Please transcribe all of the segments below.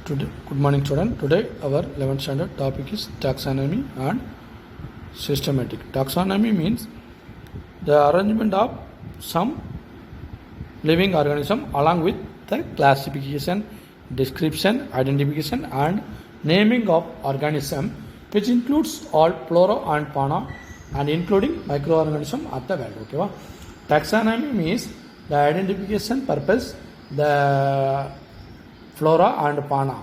Good morning, student. Today our 11th standard topic is taxonomy and systematic. Taxonomy means the arrangement of some living organism along with the classification, description, identification and naming of organism, which includes all flora and fauna and including microorganism at the world. Okay, taxonomy means the identification purpose, the flora and fauna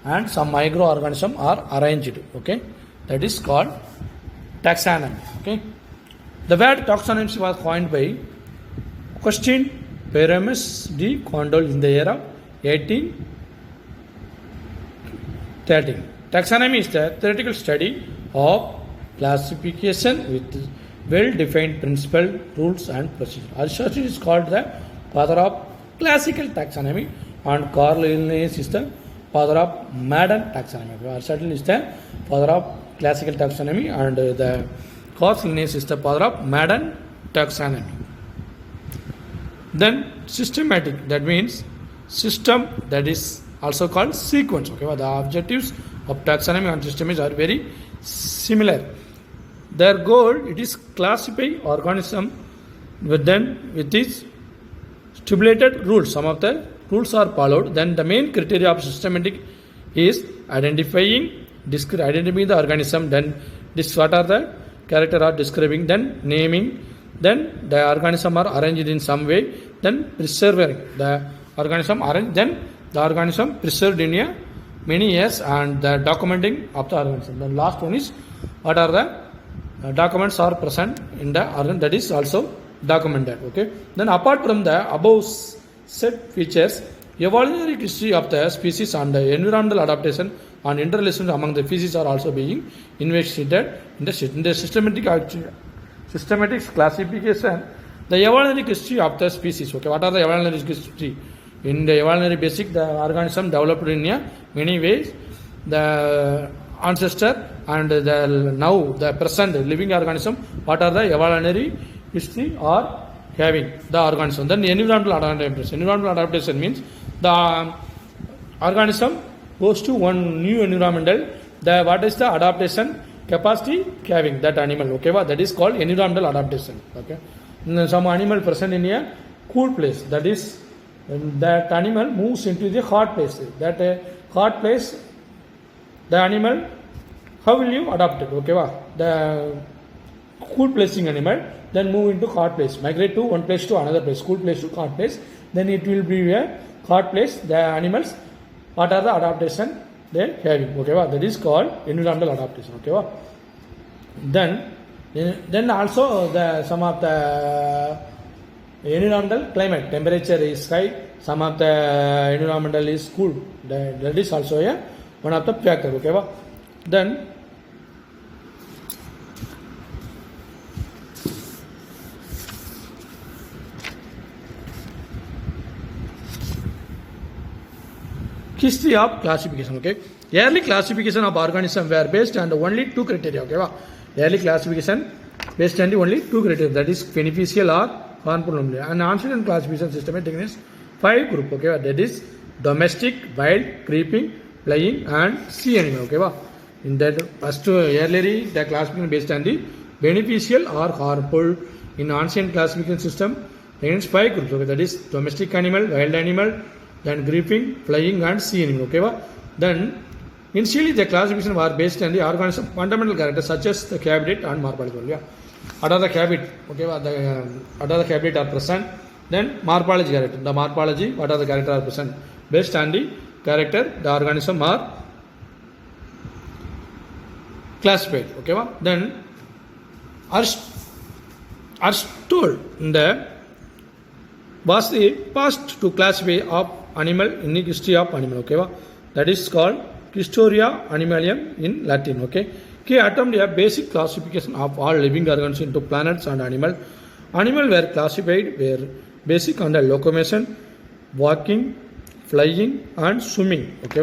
and some microorganism are arranged. Okay, that is called taxonomy. Okay, the word taxonomy was coined by Augustin Pyramus de Condol in the year of 1813. Taxonomy is the theoretical study of classification with well-defined principles, rules and procedures. Aristotle is called the father of classical taxonomy and Carl Linnaeus is the father of modern taxonomy. Aristotle is the father of classical taxonomy and the Carl Linnaeus is the father of modern taxonomy. Then systematic, that means system, that is also called sequence. Okay, the objectives of taxonomy and system are very similar. Their goal, it is classify organism with its stipulated rules. Some of the rules are followed. Then the main criteria of systematic is identifying the organism. Then what are the character are describing. Then naming. Then the organism are arranged in some way. Then preserving the organism arranged. Then the organism preserved in a many years and the documenting of the organism. The last one is what are the documents are present in the organism, that is also documented. Okay. Then apart from the above set features, evolutionary history of the species and the environmental adaptation and interrelations among the species are also being investigated in the systematic classification. The evolutionary history of the species. Okay, what are the evolutionary history? In the evolutionary basic, the organism developed in many ways. The ancestor and the present living organism. What are the evolutionary history are having the organism? Then the environmental adaptation. Environmental adaptation means the organism goes to one new environmental. What is the adaptation capacity having that animal? Okay, that is called environmental adaptation. Okay, some animal present in a cool place, that is that animal moves into the hot place. That hot place, the animal, how will you adapt it? Okay, the cool placing animal then move into hot place, migrate to one place to another place, cool place to hot place, then it will be a hot place. The animals, what are the adaptation they having? Okay, that is called environmental adaptation. Okay, then also the some of the environmental climate, temperature is high, some of the environmental is cool, that is also one of the factor. Okay, then history of classification. Okay, early classification of organisms were based on only two criteria. Okay, early classification based on only two criteria, that is beneficial or harmful only. And ancient classification systematic is 5 group. Okay, that is domestic, wild, creeping, flying and sea animal. Okay, in that first earlier the classification based on the beneficial or harmful. In ancient classification system there is 5 groups. Okay, that is domestic animal, wild animal, then creeping, flying and sea animal. Okay, then initially the classification was based on the organism fundamental characters such as the cabinet and morphology. Yeah, what are the cabinet? Okay, what are the cabinet are present. Then morphology character, the morphology, what are the character are present. Based on the character, the organism are classified. Okay, then Aristotle was the first to classify of animal in the history of animal. Okay, that is called Historia Animalium in Latin. Okay, he attempted a basic classification of all living organisms into planets and animal. Animal were classified were basic on the locomotion, walking, flying and swimming. Okay,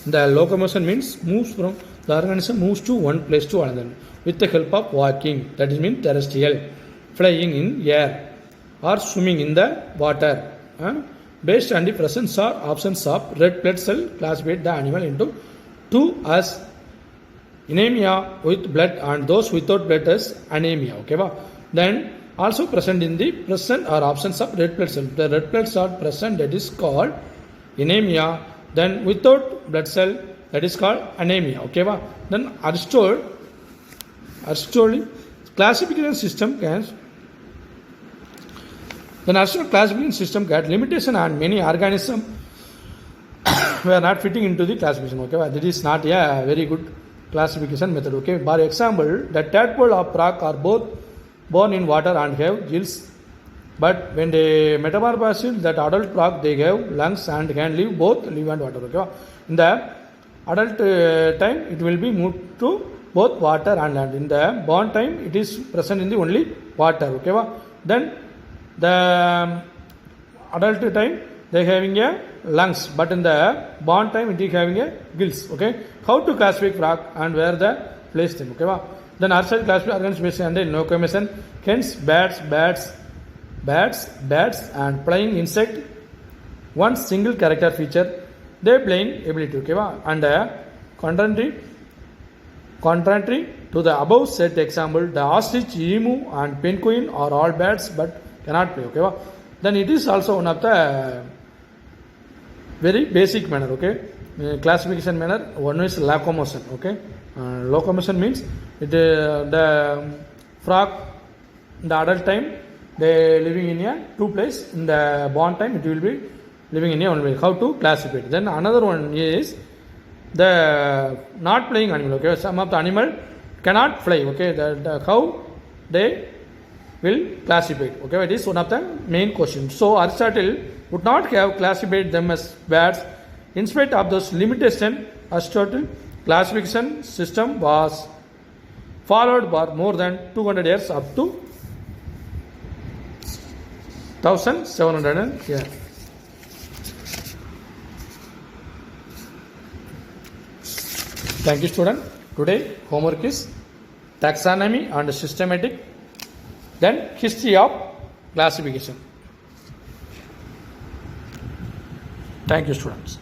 the locomotion means moves from the organism moves to one place to another with the help of walking, that is mean terrestrial, flying in air or swimming in the water. based on the presence or absence of red blood cell classified the animal into two as anemia with blood and those without blood as anemia. Okay, then also present in the present or absence of red blood cell. The red blood cell present, that is called anemia. Then without blood cell, that is called anemia. Okay, then Aristotle classification system can the national classification system got limitation and many organisms were not fitting into the classification. Okay, that is not a very good classification method. Okay, for example, the tadpole of prague are both born in water and have gills, but when they metamorphose that adult prague, they have lungs and can live both live and water. Okay, in the adult time it will be moved to both water and land. In the born time it is present in the only water. Okay, then the adult time they having a lungs, but in the born time it is having a gills. Okay, how to classify frog and where the place them. Okay, then Aristotle classified organisms based on the locomotion, hence bats and flying insect one single character feature their playing ability. Okay, and contrary to the above set example, the ostrich, emu and penguin are all bats but cannot play. Okay, then it is also one of the very basic manner. Okay, classification manner. One is locomotion. Okay, locomotion means it the frog in the adult time they living in a two place, in the born time it will be living in a one place. How to classify it? Then another one is the not playing animal. Okay, some of the animal cannot fly. Okay, the how they will classify it. Okay, it is one of the main questions. So Aristotle would not have classified them as bats. In spite of those limitations, Aristotle classification system was followed for more than 200 years, up to 1700 years. Thank you, student. Today homework is taxonomy and systematic, then history of classification. Thank you, students.